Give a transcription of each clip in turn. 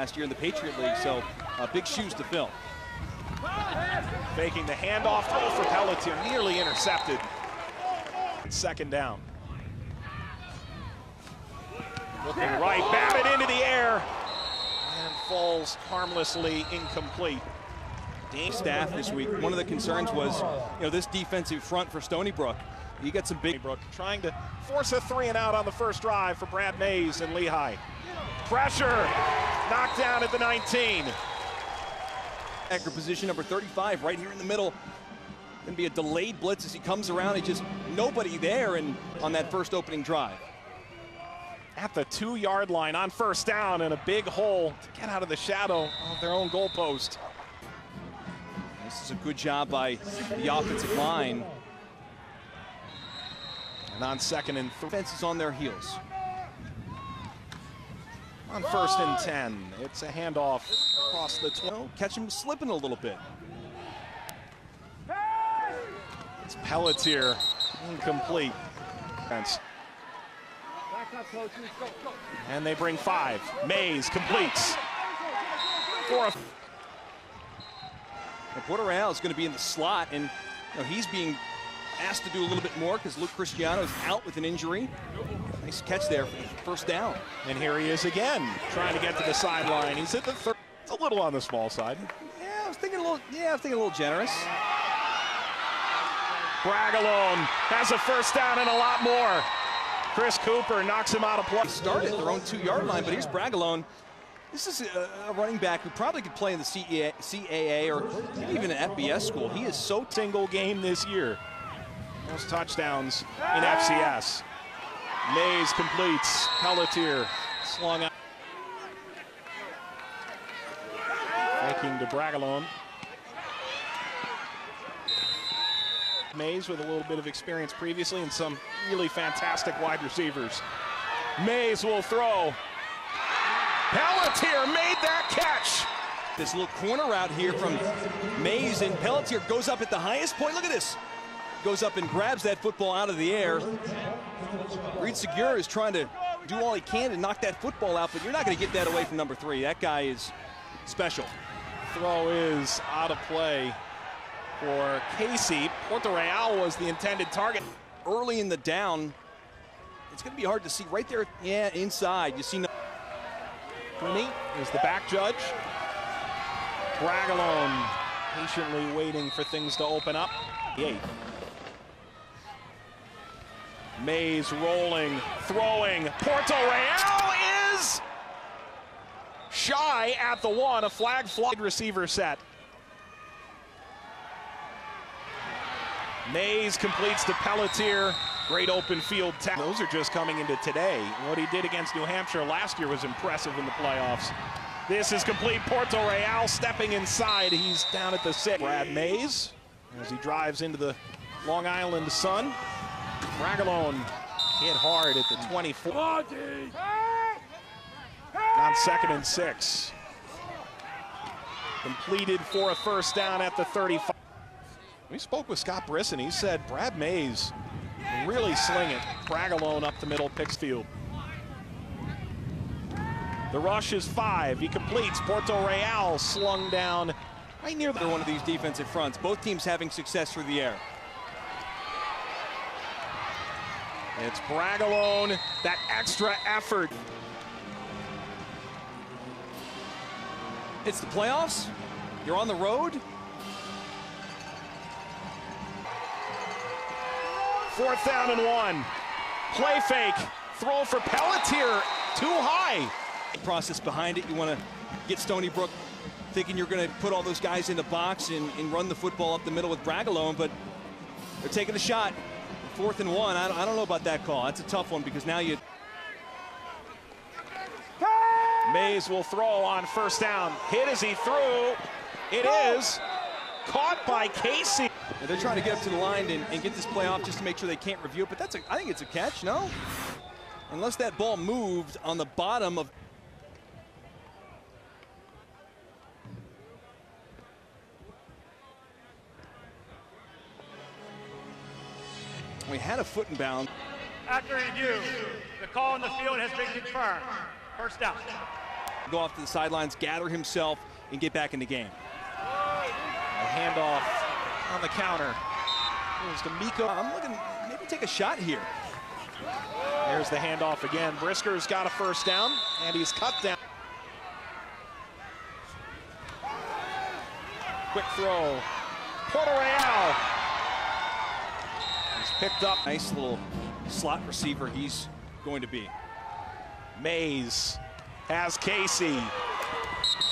last year in the Patriot League, so big shoes to fill. Faking the handoff throw for Pelletier, nearly intercepted. Second down. Looking right, batted into the air, and falls harmlessly incomplete. Staff this week, one of the concerns was, this defensive front for Stony Brook. You got some big. Brook trying to force a 3-and-out on the first drive for Brad Mays and Lehigh. Pressure, knocked down at the 19. Anchor position number 35 right here in the middle. Going to be a delayed blitz as he comes around. It's just nobody there and on that first opening drive. At the 2-yard line on first down and a big hole to get out of the shadow of their own goalpost. This is a good job by the offensive line. And on second and third. Defense is on their heels. On first and 10, it's a handoff across the 12. Catch him slipping a little bit. It's Pelletier, incomplete. And they bring 5. Mays completes. And Porter Real is going to be in the slot, and he's being asked to do a little bit more because Luke Cristiano is out with an injury. Nice catch there for the first down. And here he is again, trying to get to the sideline. He's at the third. It's a little on the small side. Yeah, I was thinking a little generous. Bragalone has a first down and a lot more. Chris Cooper knocks him out of play. Started at their own 2-yard line, but here's Bragalone. This is a running back who probably could play in the CAA or maybe even an FBS school. He is so single game this year. Most touchdowns in FCS. Mays completes. Pelletier slung out. Faking to Bragalone. Mays with a little bit of experience previously and some really fantastic wide receivers. Mays will throw. Pelletier made that catch. This little corner route here from Mays, and Pelletier goes up at the highest point. Look at this. Goes up and grabs that football out of the air. Reed Segura is trying to do all he can to knock that football out, but you're not going to get that away from number 3. That guy is special. Throw is out of play for Casey. Porter Real was the intended target. Early in the down, it's going to be hard to see right there. Yeah, inside. You see. Cooney is the back judge. Bragalone patiently waiting for things to open up. 8. Mays rolling, throwing. Porter Real is shy at the 1. A flag receiver set. Mays completes to Pelletier. Great open field tackle. Those are just coming into today. What he did against New Hampshire last year was impressive in the playoffs. This is complete. Porter Real stepping inside. He's down at the 6. Brad Mays as he drives into the Long Island sun. Bragalone hit hard at the 24. On second and 6. Completed for a first down at the 35. We spoke with Scott Brisson. He said Brad Mays really sling it. Bragalone up the middle, picks field. The rush is 5. He completes. Porter Real slung down right near the one of these defensive fronts. Both teams having success through the air. It's Bragalone, that extra effort. It's the playoffs. You're on the road. 4th down and 1. Play fake. Throw for Pelletier. Too high. Process behind it. You want to get Stony Brook thinking you're going to put all those guys in the box and run the football up the middle with Bragalone, but they're taking a shot. 4th and 1. I don't know about that call. That's a tough one because now you. Mays will throw on first down. Hit as he threw. It is caught by Casey. Yeah, they're trying to get up to the line and get this play off just to make sure they can't review it, but I think it's a catch, no? Unless that ball moved on the bottom of. We had a foot in bound. After review, the call on the field has been confirmed. First down. go off to the sidelines, gather himself, and get back in the game. A handoff on the counter. There's D'Amico. I'm looking, maybe take a shot here. There's the handoff again. Brisker's got a first down, and he's cut down. Quick throw. Porter Real. He's picked up. Nice little slot receiver he's going to be. Mays has Casey.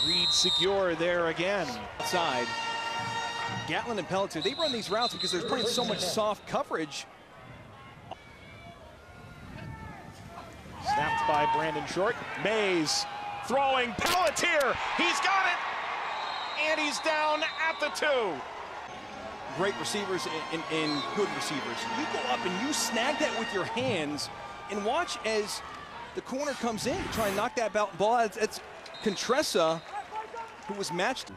Reed secure there again. Outside. Gatlin and Pelletier, they run these routes because there's pretty so much soft coverage. Snapped by Brandon Short. Mays throwing. Pelletier. He's got it. And he's down at the 2. Great receivers and good receivers. You go up and you snag that with your hands and watch as the corner comes in to try and knock that ball out. It's Contressa who was matched.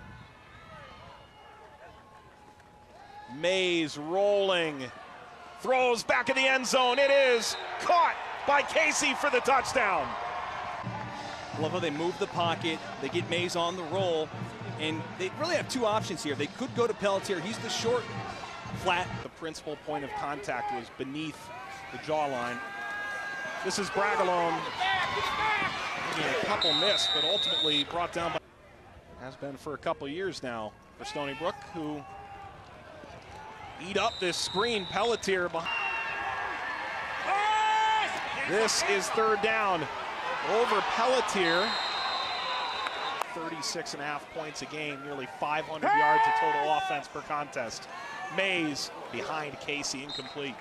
Mays rolling. Throws back in the end zone. It is caught by Casey for the touchdown. Love how they move the pocket. They get Mays on the roll. And they really have two options here. They could go to Pelletier. He's the short, flat. The principal point of contact was beneath the jawline. This is Bragalone. A couple missed, but ultimately brought down by... Has been for a couple years now for Stony Brook, who eat up this screen. Pelletier behind. This is third down. Over Pelletier. 36.5 points a game, nearly 500 yards of total offense per contest. Mays behind Casey, incomplete.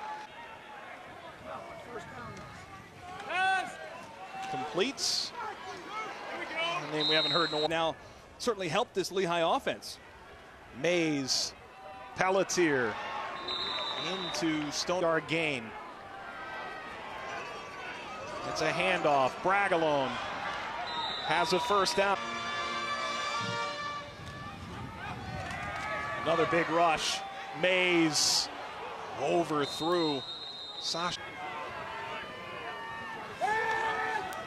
Completes. A name we haven't heard in a while. Now, certainly helped this Lehigh offense. Mays, Pelletier into Stone yard gain. It's a handoff. Bragalone has a first down. Another big rush. Mays overthrew Sasha.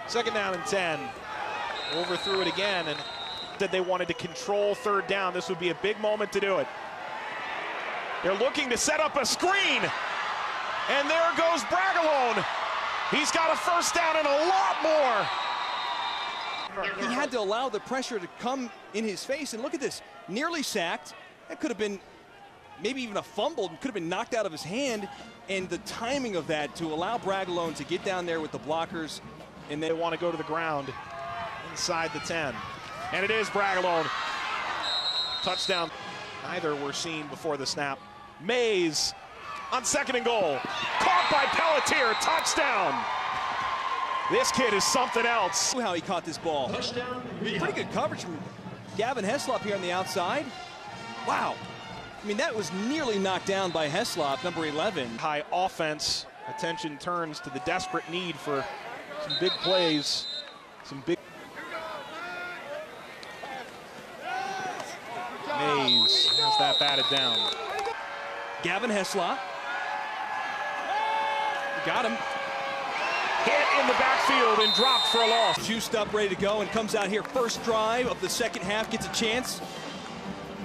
Second down and 10. Overthrew it again and said they wanted to control third down. This would be a big moment to do it. They're looking to set up a screen. And there goes Bragalone. He's got a first down and a lot more. He had to allow the pressure to come in his face. And look at this, nearly sacked. That could have been maybe even a fumble, could have been knocked out of his hand. And the timing of that to allow Bragalone to get down there with the blockers. And they want to go to the ground inside the 10. And it is Bragalone. Touchdown. Neither were seen before the snap. Mays on second and goal. Caught by Pelletier. Touchdown. This kid is something else. How he caught this ball. Pretty good coverage from Gavin Heslop here on the outside. Wow. I mean, that was nearly knocked down by Heslop, number 11. High offense. Attention turns to the desperate need for some big plays. Some big. Mays has that batted down. Gavin Heslop. Got him. Hit in the backfield and dropped for a loss. Juiced up, ready to go, and comes out here. First drive of the second half, gets a chance.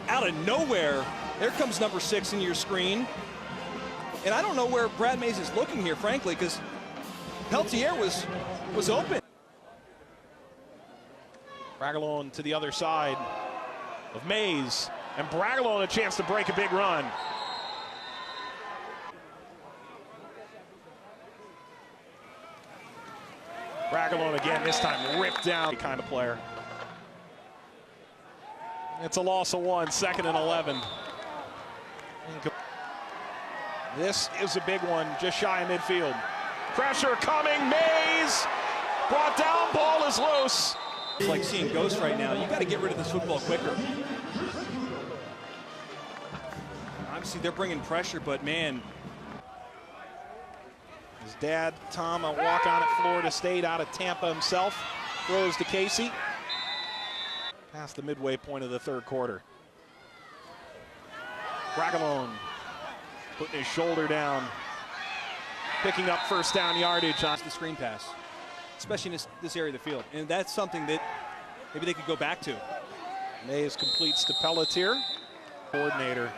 Out of nowhere, there comes number 6 in your screen. And I don't know where Brad Mays is looking here, frankly, because Pelletier was open. Bragalone to the other side of Mays. And Bragalone a chance to break a big run. Bragalone again, this time ripped down. Kind of player. It's a loss of 1, second and 11. This is a big one, just shy of midfield. Pressure coming, Mays brought down, ball is loose. It's like seeing ghosts right now. You got to get rid of this football quicker. Obviously, they're bringing pressure, but man. His dad, Tom, a walk-on at Florida State out of Tampa himself, throws to Casey. Past the midway point of the third quarter. Bragalone putting his shoulder down, picking up first down yardage on the screen pass, especially in this area of the field. And that's something that maybe they could go back to. Mays completes to Pelletier. Coordinator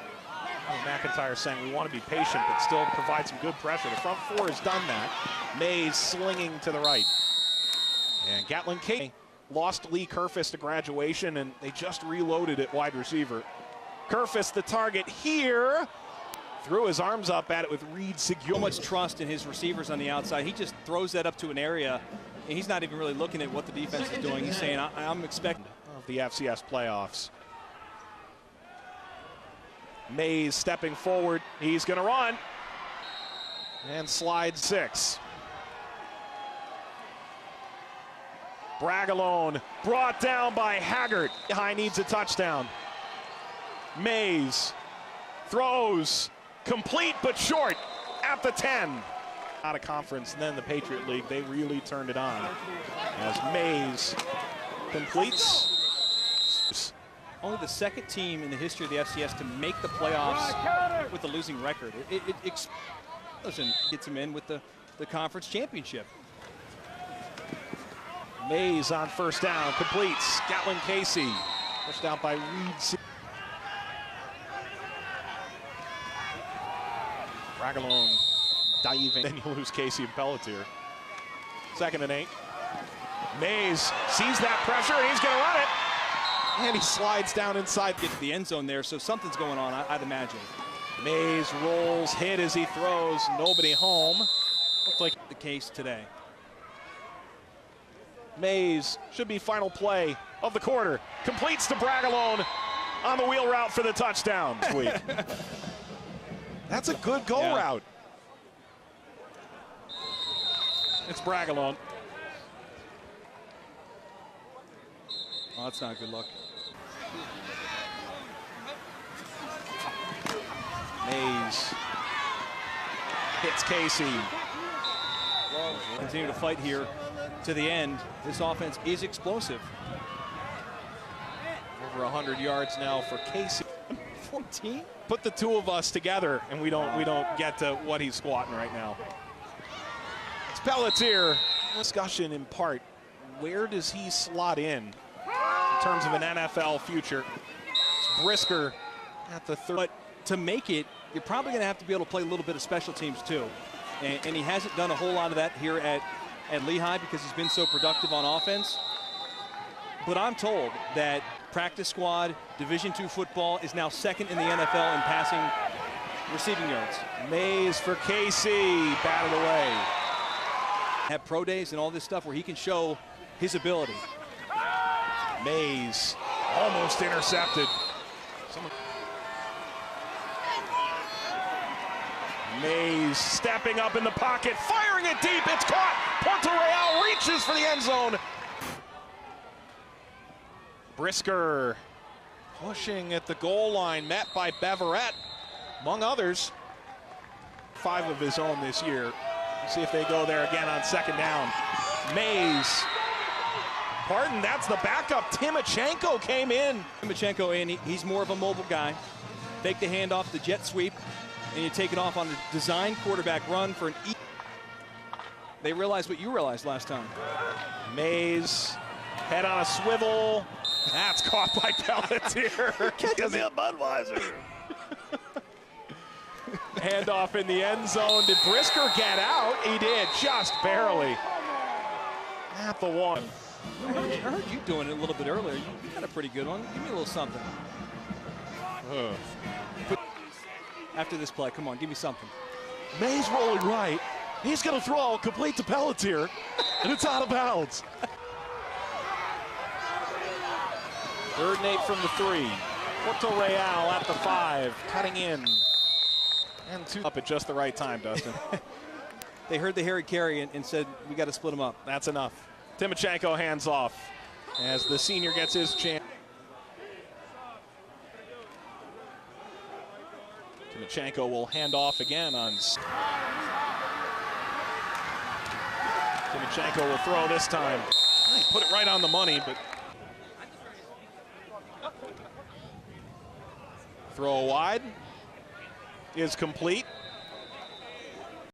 McIntyre saying we want to be patient but still provide some good pressure. The front four has done that. Mays slinging to the right. And Gatlin K lost Lee Kerfis to graduation, and they just reloaded at wide receiver. Kerfis the target here. Threw his arms up at it with Reed Seguin. So much trust in his receivers on the outside. He just throws that up to an area, and he's not even really looking at what the defense is doing. He's saying, I'm expecting. Of the FCS playoffs. Mays stepping forward. He's going to run. And slide 6. Bragalone brought down by Haggard. Lehigh needs a touchdown. Mays throws. Complete but short at the 10. Out of conference, and then the Patriot League, they really turned it on. As Mays completes. Only the second team in the history of the FCS to make the playoffs with a losing record. It gets him in with the conference championship. Mays on first down, completes. Gatlin Casey, pushed out by Reed. Bragalone diving. Then you lose Casey and Pelletier. 2nd and 8. Mays sees that pressure, and he's going to run it. And he slides down inside. Get to the end zone there, so something's going on, I'd imagine. Mays rolls, hit as he throws, nobody home. Looked like the case today. Mays should be final play of the quarter. Completes to Bragalone on the wheel route for the touchdown. Sweet. That's a good go route. It's Bragalone. Oh, that's not a good look. Mays hits Casey. Continue to fight here to the end. This offense is explosive. Over 100 yards now for Casey. 14. Put the two of us together, and we don't get to what he's squatting right now. It's Pelletier. Discussion in part. Where does he slot in terms of an NFL future? It's Brisker at the 3rd. But to make it, you're probably going to have to be able to play a little bit of special teams too. And he hasn't done a whole lot of that here at Lehigh because he's been so productive on offense. But I'm told that practice squad Division II football is now 2nd in the NFL in passing receiving yards. Mays for Casey, batted away. Have pro days and all this stuff where he can show his ability. Mays almost intercepted. Mays stepping up in the pocket, firing it deep, it's caught. Porto Real reaches for the end zone. Brisker pushing at the goal line, met by Beverett, among others. 5 of his own this year. See if they go there again on 2nd down. Mays, pardon, that's the backup. Timochenko came in. Timochenko in, he's more of a mobile guy. Fake the handoff, the jet sweep, and you take it off on the design quarterback run for an E. They realized what you realized last time. Mays, head on a swivel. That's caught by Pelletier. Give me a Budweiser. Handoff in the end zone. Did Brisker get out? He did, just barely. At the 1. I heard you doing it a little bit earlier. You got a pretty good one. Give me a little something. After this play, come on, give me something. Mays rolling right. He's going to throw, complete to Pelletier, and it's out of bounds. 3rd and 8 from the 3. Porto Real at the 5, cutting in. And 2 up at just the right time, Dustin. They heard the Harry carry and said, we got to split them up. That's enough. Timochenko hands off as the senior gets his chance. Timochenko will hand off again on. Timochenko will throw this time. He put it right on the money, but. Throw wide is complete.